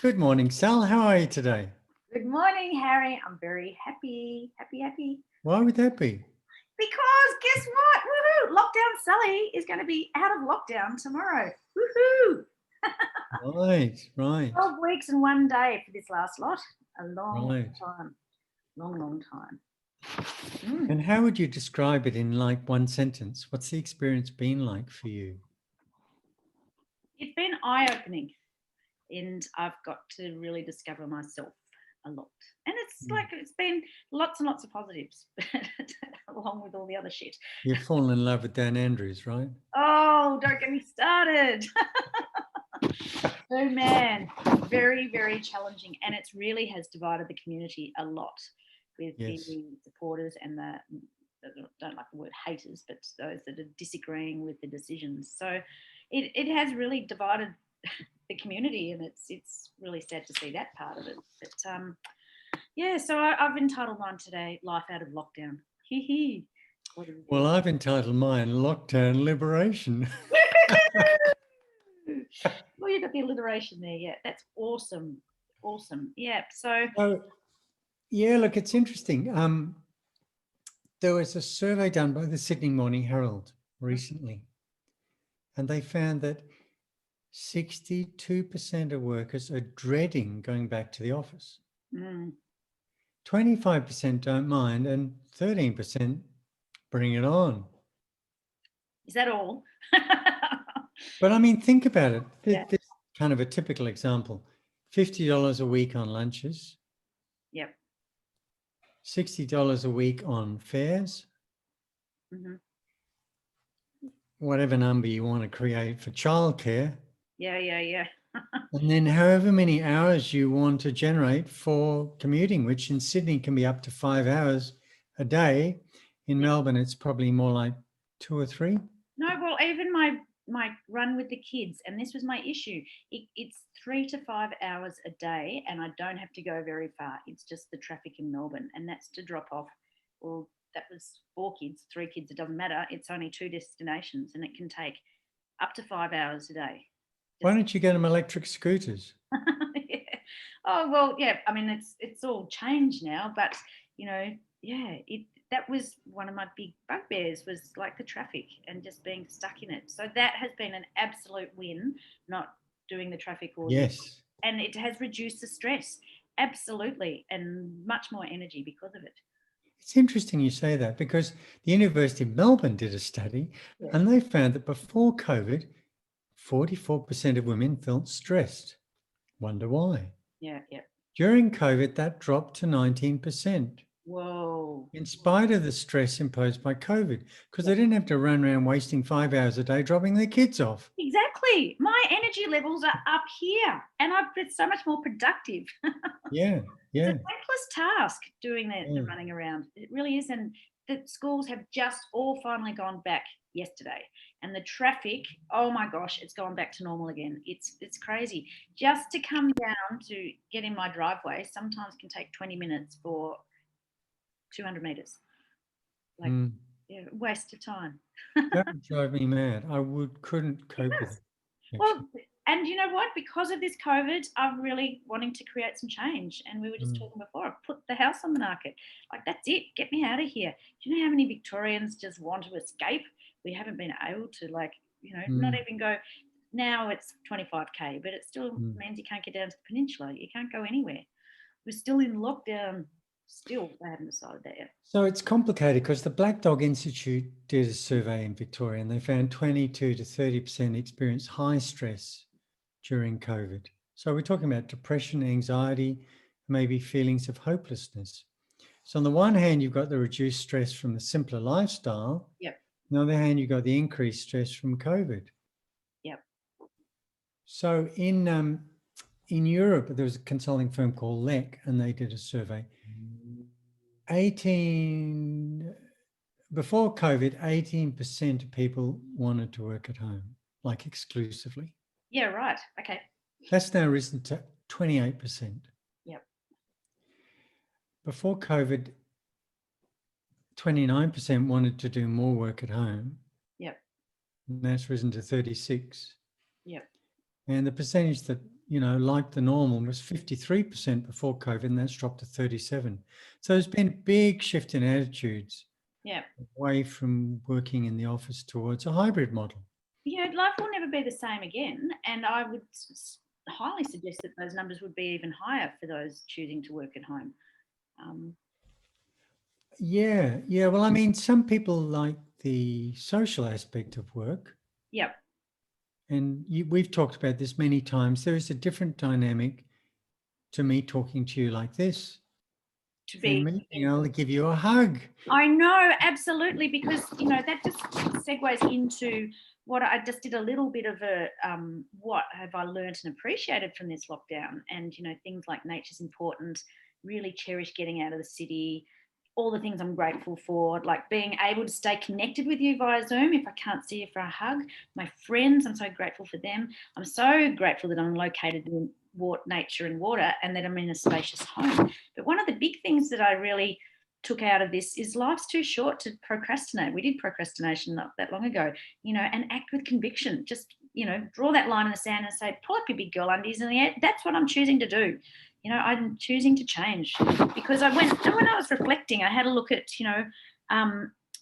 Good morning, Sal. How are you today? Good morning, Harry. I'm very happy. Why would that be? Because guess what? Woohoo! Lockdown Sally is going to be out of lockdown tomorrow. Woohoo! Right, right, 12 weeks and 1 day for this last lot. A long right. time. Long time. And how would you describe it in like one sentence? What's the experience been like for you? It's been eye-opening, and I've got to really discover myself a lot. And it's been lots and lots of positives, along with all the other shit. You've fallen in love with Dan Andrews, right? Oh, don't get me started. Oh man, very, very challenging. And it really has divided the community a lot with Yes. the supporters and the, don't like the word haters, but those that are disagreeing with the decisions. So it has really divided the community, and it's really sad to see that part of it. But yeah, so I've entitled mine today, Life Out of Lockdown. Hee hee. Well, I've entitled mine Lockdown Liberation. Well, you got the alliteration there. Yeah, that's awesome. Awesome. Yeah. So, So, yeah, look, it's interesting. There was a survey done by the Sydney Morning Herald recently, and they found that 62% of workers are dreading going back to the office. 25% don't mind, and 13% bring it on. is that all? But I mean, think about it. Yeah. This is kind of a typical example. $50 a week on lunches. Yep. $60 a week on fares. Mm-hmm. Whatever number you want to create for childcare. Yeah. And then however many hours you want to generate for commuting, which in Sydney can be up to 5 hours a day. In Melbourne, it's probably more like 2 or 3. No, well, even my run with the kids, and this was my issue. It's 3 to 5 hours a day, and I don't have to go very far. It's just the traffic in Melbourne, and that's to drop off. Well, that was 4 kids, 3 kids. It doesn't matter. It's only 2 destinations, and it can take up to 5 hours a day. Why don't you get them electric scooters? Yeah. Oh well, yeah. I mean, it's all changed now, but yeah. That was one of my big bugbears, was like the traffic and just being stuck in it. So that has been an absolute win, not doing the traffic all year, Yes. and it has reduced the stress absolutely, and much more energy because of it. It's interesting you say that, because the University of Melbourne did a study and they found that before COVID, 44% of women felt stressed. Wonder why? Yeah. During COVID, that dropped to 19%, Whoa. in spite of the stress imposed by COVID, because they didn't have to run around wasting 5 hours a day dropping their kids off. Exactly. My energy levels are up here, and I've been so much more productive. Yeah. It's a thankless task doing the Yeah. running around. It really is. And the schools have just all finally gone back yesterday. And the traffic, oh my gosh, it's gone back to normal again. It's crazy. Just to come down to get in my driveway sometimes can take 20 minutes for 200 meters. Like, yeah, waste of time. That would drive me mad. I couldn't cope with it. Well, and you know what? Because of this COVID, I'm really wanting to create some change. And we were just talking before, I've put the house on the market. Like, that's it. Get me out of here. Do you know how many Victorians just want to escape? We haven't been able to, not even go. Now it's 25K, but it still means you can't get down to the peninsula. You can't go anywhere. We're still in lockdown. Still, they haven't decided that yet. So it's complicated, because the Black Dog Institute did a survey in Victoria and they found 22 to 30% experienced high stress during COVID. So we're talking about depression, anxiety, maybe feelings of hopelessness. So on the one hand, you've got the reduced stress from the simpler lifestyle. Yep. On the other hand, you've got the increased stress from COVID. Yep. So in Europe, there was a consulting firm called LEC, and they did a survey. Before COVID, 18% of people wanted to work at home, like exclusively. Yeah, right. Okay. That's now risen to 28%. Yep. Before COVID, 29% wanted to do more work at home. Yep. And that's risen to 36. Yep. And the percentage that like the normal was 53% before COVID, and that's dropped to 37. So there's been a big shift in attitudes Yeah. away from working in the office towards a hybrid model. Life will never be the same again. And I would highly suggest that those numbers would be even higher for those choosing to work at home. Yeah. Well, I mean, some people like the social aspect of work. Yep. And we've talked about this many times. There is a different dynamic to me talking to you like this To than be. me being able to give you a hug. I know, absolutely, because that just segues into what I just did a little bit of a what have I learned and appreciated from this lockdown, and things like nature's important. Really cherish getting out of the city. All the things I'm grateful for, like being able to stay connected with you via Zoom if I can't see you for a hug. My friends, I'm so grateful for them. I'm so grateful that I'm located in nature and water, and that I'm in a spacious home. But one of the big things that I really took out of this is life's too short to procrastinate. We did procrastination not that long ago, and act with conviction. Just, draw that line in the sand and say, pull up your big girl undies in the air. That's what I'm choosing to do. I'm choosing to change, because when I was reflecting, I had a look at,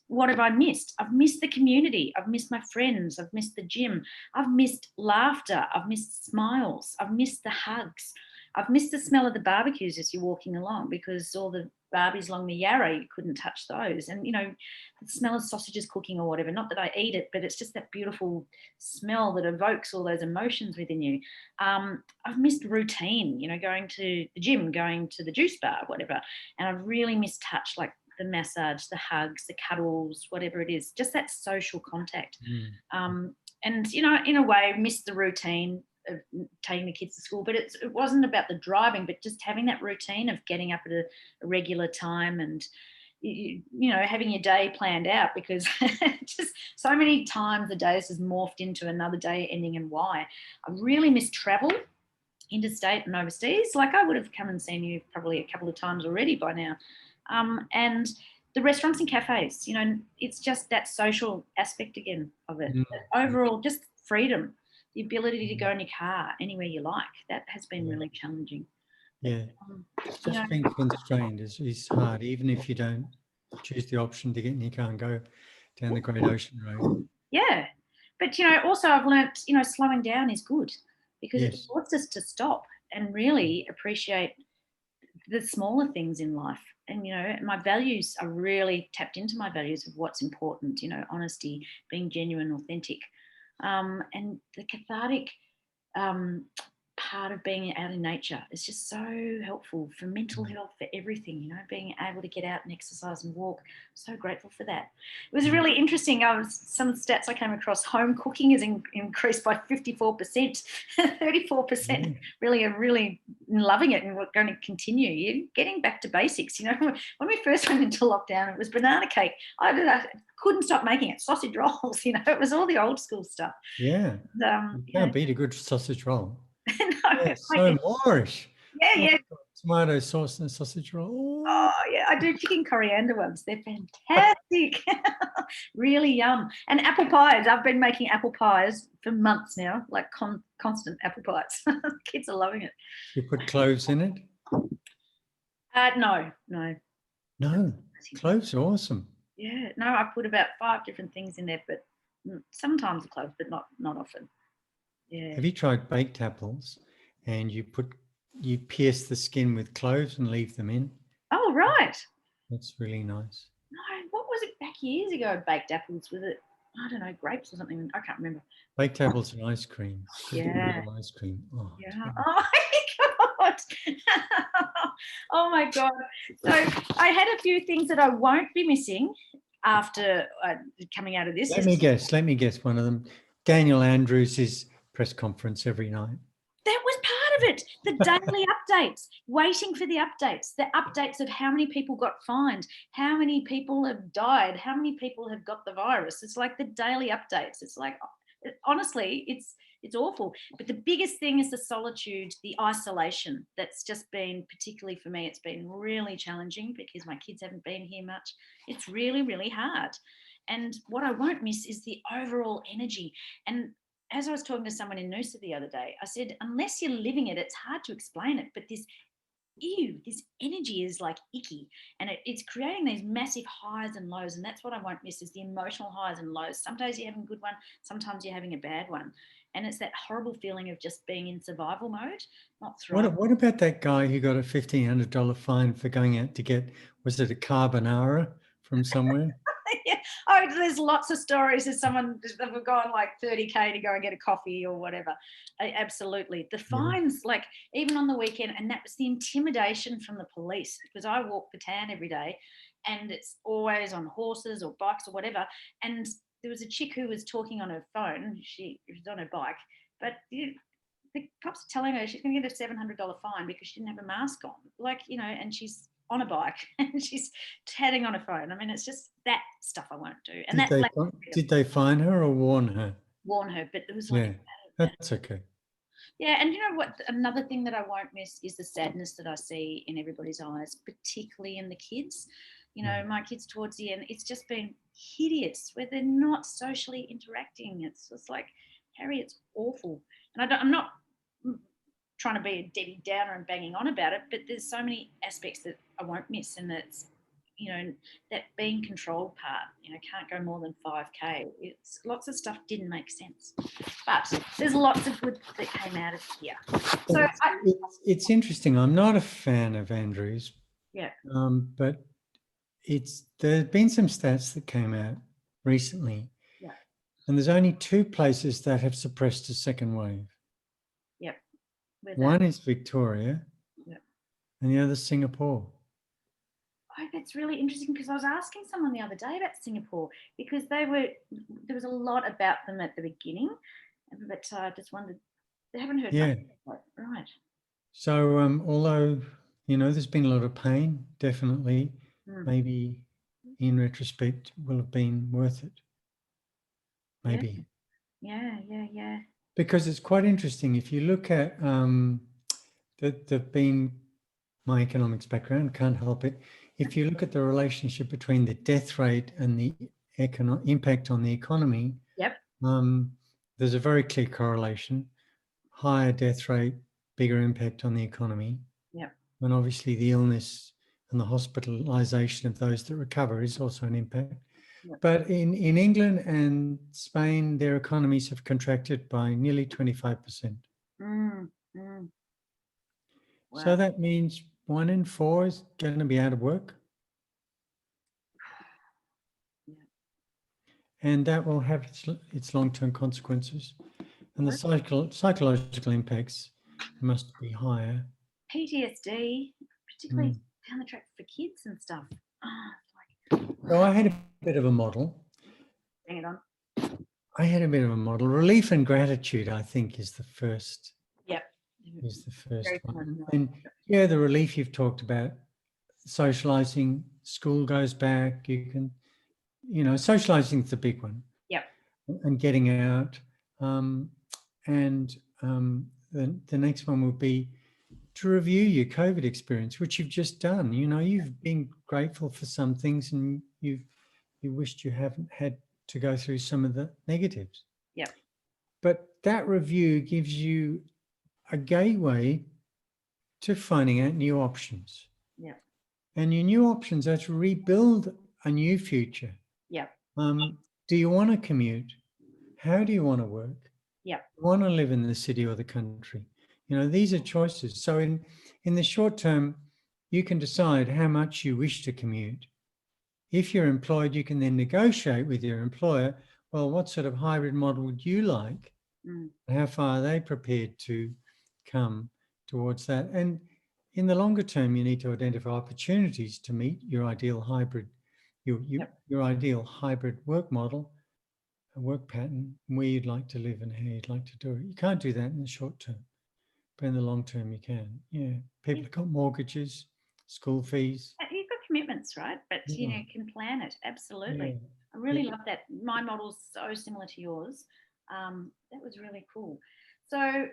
what have I missed? I've missed the community. I've missed my friends. I've missed the gym. I've missed laughter. I've missed smiles. I've missed the hugs. I've missed the smell of the barbecues as you're walking along, because all the barbies along the Yarra, you couldn't touch those. And, the smell of sausages cooking or whatever, not that I eat it, but it's just that beautiful smell that evokes all those emotions within you. I've missed routine, going to the gym, going to the juice bar, whatever. And I've really missed touch, like the massage, the hugs, the cuddles, whatever it is, just that social contact. And, in a way, missed the routine of taking the kids to school, but it wasn't about the driving, but just having that routine of getting up at a regular time, and having your day planned out, because just so many times the days has morphed into another day ending in Y. I really miss travel, interstate and overseas. Like, I would have come and seen you probably a couple of times already by now. And the restaurants and cafes, it's just that social aspect again of it. Overall, just freedom, the ability to go in your car anywhere you like. That has been really challenging. Yeah. Just being constrained is hard, even if you don't choose the option to get in your car and go down the Great Ocean Road. Yeah. But, also I've learnt, slowing down is good, because it forces us to stop and really appreciate the smaller things in life. And, my values are really tapped into my values of what's important, honesty, being genuine, authentic. And the cathartic part of being out in nature is just so helpful for mental health, for everything, being able to get out and exercise and walk. So grateful for that. It was really interesting. Some stats I came across: home cooking has increased by 54%, 34%. Really, are really loving it, and we're going to continue. You're getting back to basics. When we first went into lockdown, it was banana cake. I couldn't stop making it. Sausage rolls, it was all the old school stuff. Yeah. And, you can't beat a good sausage roll. no, Yeah, so Moorish. Yeah. Tomato sauce and a sausage roll. Oh, yeah, I do chicken coriander ones. They're fantastic. Really yum. And apple pies. I've been making apple pies for months now, like constant apple pies. Kids are loving it. You put cloves in it? No. No, cloves are awesome. Yeah, no, I put about 5 different things in there, but sometimes cloves, but not often. Yeah. Have you tried baked apples and you pierce the skin with cloves and leave them in? Oh, right. That's really nice. No, what was it back years ago? Baked apples, was it? I don't know, grapes or something. I can't remember. Baked apples and ice cream. Yeah. Ice cream. Oh, yeah. Oh my God. Oh my God. So I had a few things that I won't be missing after coming out of this. Let me guess one of them. Daniel Andrews' press conference every night. That was part of it. The daily updates, waiting for the updates of how many people got fined, how many people have died, how many people have got the virus. It's like the daily updates. It's like, honestly, it's awful. But the biggest thing is the solitude, the isolation. That's just been, particularly for me, it's been really challenging because my kids haven't been here much. It's really, really hard. And what I won't miss is the overall energy. And as I was talking to someone in Noosa the other day, I said, unless you're living it, it's hard to explain it. But this energy is like icky, and it's creating these massive highs and lows. And that's what I won't miss, is the emotional highs and lows. Some days you're having a good one, sometimes you're having a bad one. And it's that horrible feeling of just being in survival mode, not thriving. What about that guy who got a $1,500 fine for going out to get, was it a carbonara from somewhere? Yeah. Oh, there's lots of stories of someone that have gone like 30K to go and get a coffee or whatever. Absolutely. The Yeah. fines, like even on the weekend, and that was the intimidation from the police, because I walk the town every day and it's always on horses or bikes or whatever. And there was a chick who was talking on her phone. She was on her bike, but the cops are telling her she's going to get a $700 fine because she didn't have a mask on. Like, and she's on a bike and she's chatting on a phone. I mean, it's just that stuff I won't do. And Did they fine her or warn her? warn her, but it was Yeah, like, that's okay. yeah. And you know what? Another thing that I won't miss is the sadness that I see in everybody's eyes, particularly in the kids. My kids towards the end, it's just been hideous where they're not socially interacting. It's just like, Harry, it's awful. And I'm not trying to be a Debbie Downer and banging on about it, but there's so many aspects that I won't miss, and that's that being controlled part. Can't go more than 5K. It's lots of stuff didn't make sense, but there's lots of good that came out of here. So it's interesting. I'm not a fan of Andrews. Yeah. But there's been some stats that came out recently. Yeah. And there's only 2 places that have suppressed a second wave. Yep. One is Victoria. Yep. And the other is Singapore. Oh, that's really interesting, because I was asking someone the other day about Singapore, because there was a lot about them at the beginning, but I just wondered, they haven't heard much. Right. So although, there's been a lot of pain, definitely, maybe in retrospect will have been worth it. Maybe. Yeah. Because it's quite interesting. If you look at there've been, my economics background, can't help it. If you look at the relationship between the death rate and the impact on the economy, Yep. There's a very clear correlation. Higher death rate, bigger impact on the economy. Yep. And obviously the illness and the hospitalisation of those that recover is also an impact. Yep. But in England and Spain, their economies have contracted by nearly 25%. Wow. So that means 1 in 4 is going to be out of work. Yeah. And that will have its long-term consequences. And the psychological impacts must be higher. PTSD, particularly down the track for kids and stuff. So I had a bit of a model. Bring it on. I had a bit of a model. Relief and gratitude, I think, is the first. Yep. Is the first one. And yeah, the relief you've talked about, socializing, school goes back, you can, socializing is the big one. Yep. And getting out. The next one would be to review your COVID experience, which you've just done. You've been grateful for some things, and you wished you haven't had to go through some of the negatives. Yeah. But that review gives you a gateway to finding out new options. Yeah. And your new options are to rebuild a new future. Yeah. Do you want to commute? How do you want to work? Yeah. Do you want to live in the city or the country? These are choices. So in the short term, you can decide how much you wish to commute. If you're employed, you can then negotiate with your employer, well, what sort of hybrid model would you like? How far are they prepared to come towards that? And in the longer term, you need to identify opportunities to meet your ideal hybrid, your ideal hybrid work model, a work pattern, where you'd like to live and how you'd like to do it. You can't do that in the short term, but in the long term, you can. Yeah, people have got mortgages, school fees. You've got commitments, right? But you can plan it. Absolutely. Yeah. I really love that. My model's so similar to yours. That was really cool. So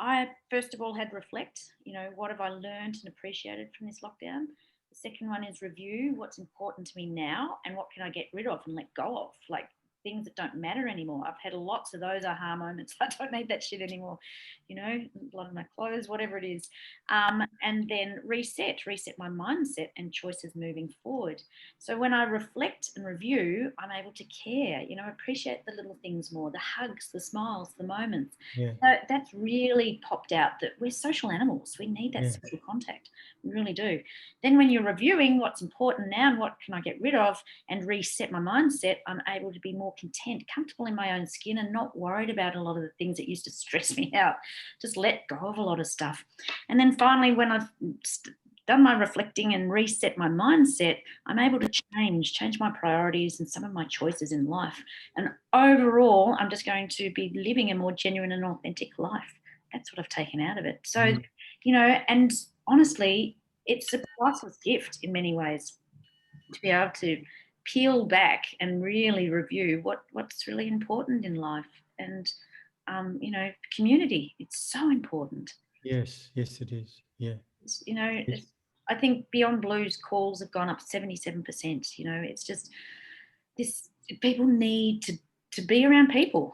I first of all had reflect. What have I learned and appreciated from this lockdown? The second one is review what's important to me now and what can I get rid of and let go of. Like things that don't matter anymore. I've had lots of those aha moments. I don't need that shit anymore, a lot of my clothes, whatever it is. And then reset my mindset and choices moving forward. So when I reflect and review, I'm able to care, appreciate the little things more, the hugs, the smiles, the moments. Yeah. So that's really popped out that we're social animals. We need that Yeah. social contact. We really do. Then when you're reviewing what's important now and what can I get rid of and reset my mindset, I'm able to be more content, comfortable in my own skin and not worried about a lot of the things that used to stress me out. Just let go of a lot of stuff. And then finally, when I've done my reflecting and reset my mindset, I'm able to change my priorities and some of my choices in life. And overall, I'm just going to be living a more genuine and authentic life. That's what I've taken out of it. So, and honestly, it's a priceless gift in many ways to be able to peel back and really review what's really important in life. And, community, it's so important. Yes, it is. Yeah. I think Beyond Blue's calls have gone up 77%. It's just this, people need to be around people,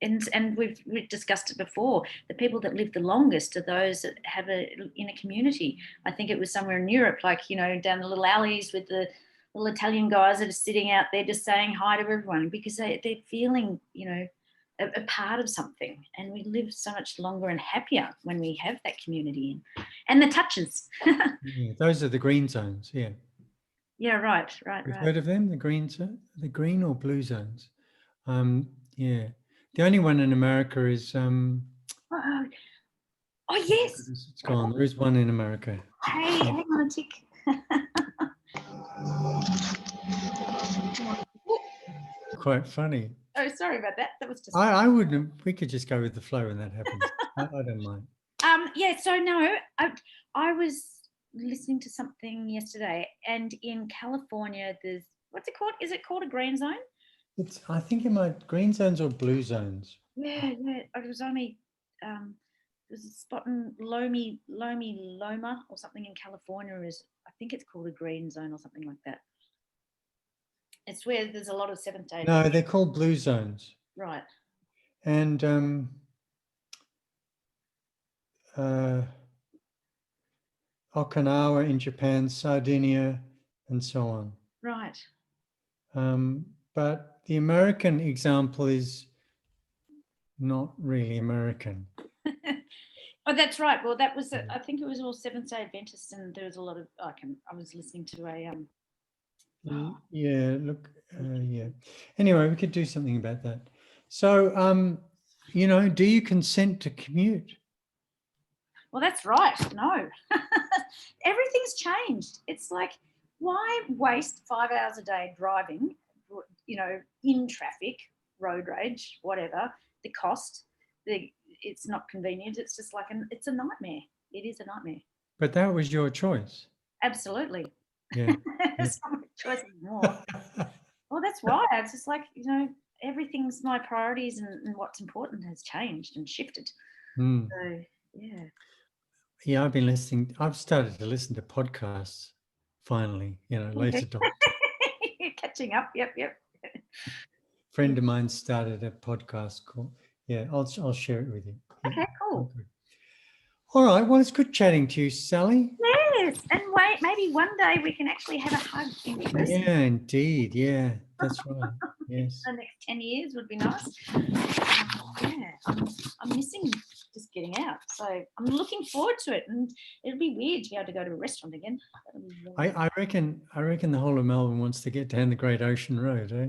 and we've discussed it before. The people that live the longest are those that have in a community. I think it was somewhere in Europe, like, down the little alleys with the little Italian guys that are sitting out there just saying hi to everyone because they're feeling, a part of something. And we live so much longer and happier when we have that community and the touches. Yeah, those are the green zones. Yeah. Yeah, right. You've heard of them, the green or blue zones? Yeah. The only one in America is Oh yes. it's gone. There is one in America. Hey, hang on a tick. Quite funny. Oh, sorry about that. That was just. I wouldn't. We could just go with the flow when that happens. I don't mind. Yeah. So no, I was listening to something yesterday, and in California, there's what's it called? Is it called a green zone? I think it might green zones or blue zones. Yeah. It was only there's a spot in Loma or something in California. I think it's called a green zone or something like that. It's where there's a lot of Seventh-day. No, they're called blue zones. Right. And Okinawa in Japan, Sardinia, and so on. Right. But the American example is not really American. Oh, that's right. Well, that was I think it was all Seventh-day Adventists, and there was a lot of. I was listening to a. Yeah. Look. Yeah. Anyway, we could do something about that. So, do you consent to commute? Well, that's right. No, everything's changed. It's like, why waste 5 hours a day driving, in traffic, road rage, whatever, the cost, it's not convenient. It's just like, it's a nightmare. It is a nightmare. But that was your choice. Absolutely. Yeah. It's not my choice anymore. Well, that's right. It's just like, everything's my priorities and what's important has changed and shifted. So, yeah. Yeah, I've started to listen to podcasts finally, later. You're catching up. Yep. Friend of mine started a podcast called, I'll share it with you. Yeah. Okay, cool. Okay. All right. Well, it's good chatting to you, Sally. Yes. And wait, maybe one day we can actually have a hug in person. Yeah, indeed. Yeah, that's right. Yes. The next 10 years would be nice. Yeah, I'm missing just getting out. So I'm looking forward to it. And it'll be weird to be able to go to a restaurant again. I reckon the whole of Melbourne wants to get down the Great Ocean Road, eh?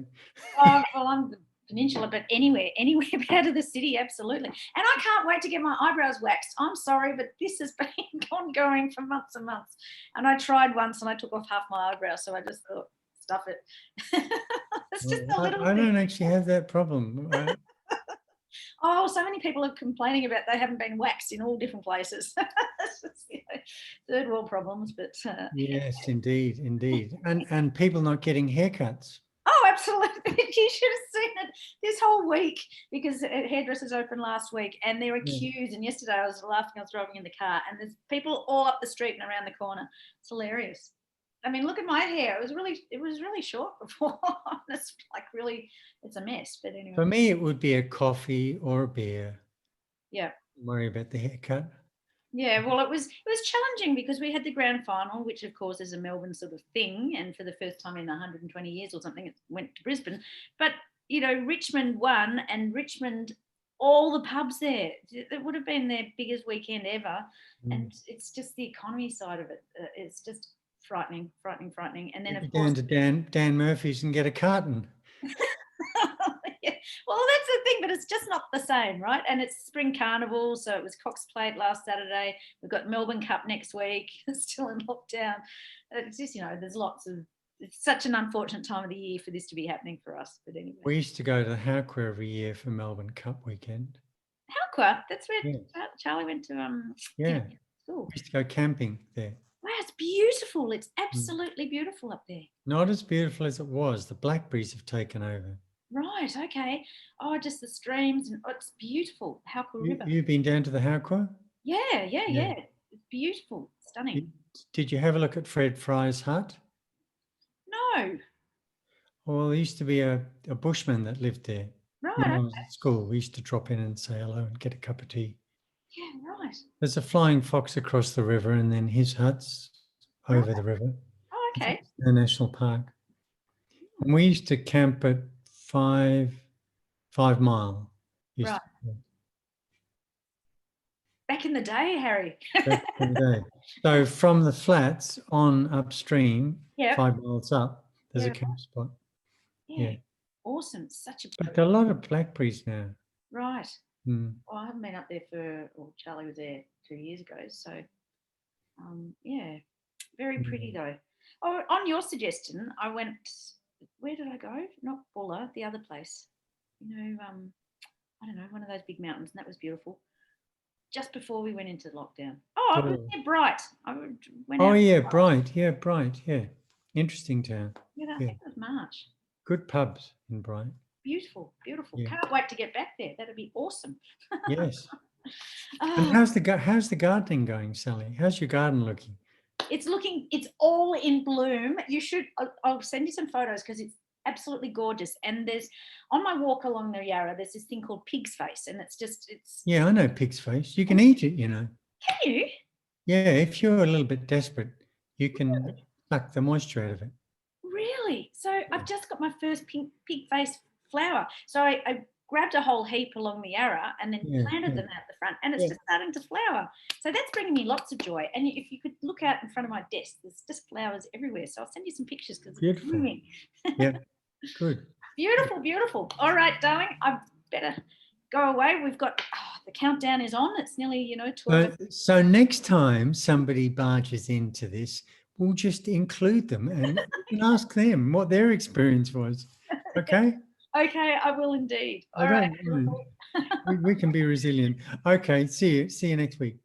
Oh, well, I'm the peninsula, but anywhere out of the city, absolutely. And I can't wait to get my eyebrows waxed. I'm sorry, but this has been ongoing for months and months. And I tried once and I took off half my eyebrow, so I just thought, stuff it. It's just a little I thing. don't actually have that problem. Oh, so many people are complaining about they haven't been waxed in all different places. Third world problems, but Yes, indeed. And people not getting haircuts. oh, absolutely. You should have seen it this whole week because hairdressers opened last week and there were queues. And yesterday I was laughing, I was driving in the car and there's people all up the street and around the corner. It's hilarious. I mean, look at my hair. It was really short before. It's like really, it's a mess. But anyway. For me, it would be a coffee or a beer. Yeah. Don't worry about the haircut. Yeah, well, it was challenging because we had the grand final, which of course is a Melbourne sort of thing, and for the first time in 120 years or something, it went to Brisbane. But you know, Richmond won, and Richmond, all the pubs there, it would have been their biggest weekend ever, and it's just the economy side of it. It's just frightening, frightening, frightening. And then Get of down course, to Dan Murphy's and get a carton. yeah. Well, that's the thing, but it's just not the same, right? And it's spring carnival, so it was Cox Plate last Saturday. We've got Melbourne Cup next week. It's still in lockdown. It's just, you know, there's lots of. It's such an unfortunate time of the year for this to be happening for us. But anyway, We used to go to the Howquah every year for Melbourne Cup weekend. Howquah, that's where Yeah. Charlie went to Yeah. school. We used to go camping there. Wow, it's beautiful. It's absolutely beautiful up there. Not as beautiful as it was. The blackberries have taken over. Right. Okay. Oh, just the streams and it's beautiful. Howquah River. You've been down to the Howquah? Yeah. Yeah. It's beautiful, stunning. Did you have a look at Fred Fry's hut? No. Well, there used to be a bushman that lived there. Right. When I was at school, we used to drop in and say hello and get a cup of tea. Yeah, right. There's a flying fox across the river, and then his hut's over the river. Oh, okay. It's a national park. And we used to camp at 5 Mile. Right. Back in the day, Harry. Back in the day. So from the flats on upstream, Yeah. 5 miles up, there's Yeah. a camp spot. Yeah. Awesome. Such a But there are a lot of blackberries now. right. Mm. Well, I haven't been up there Charlie was there 2 years ago. So yeah. Very pretty though. Oh, on your suggestion, I went, where did I go? Not Bulla, the other place. You know, I don't know, one of those big mountains, and that was beautiful. Just before we went into lockdown. Oh, I was near Bright. I went out. Oh yeah, Bright. Yeah, Bright. Yeah. Interesting town. Yeah, I think it was March. Good pubs in Bright. Beautiful, beautiful. Yeah. Can't wait to get back there. That'd be awesome. Yes. Oh, And how's the gardening going, Sally? How's your garden looking? it's all in bloom. You should, I'll send you some photos because it's absolutely gorgeous. And there's, on my walk along the Yarra, there's this thing called pig's face, and it's Yeah, I know pig's face. You can eat it, you know. Can you? Yeah, if you're a little bit desperate, you can suck the moisture out of it. Really? So I've just got my first pig face flower. So I grabbed a whole heap along the Yarra and then planted them out the front, and it's just starting to flower. So that's bringing me lots of joy. And if you could look out in front of my desk, there's just flowers everywhere. So I'll send you some pictures because it's blooming. Yeah, good. Beautiful, beautiful. All right, darling, I better go away. We've got, the countdown is on. It's nearly, 12. So next time somebody barges into this, we'll just include them and you can ask them what their experience was. Okay? Okay, I will indeed. All right. We can be resilient. Okay, see you next week.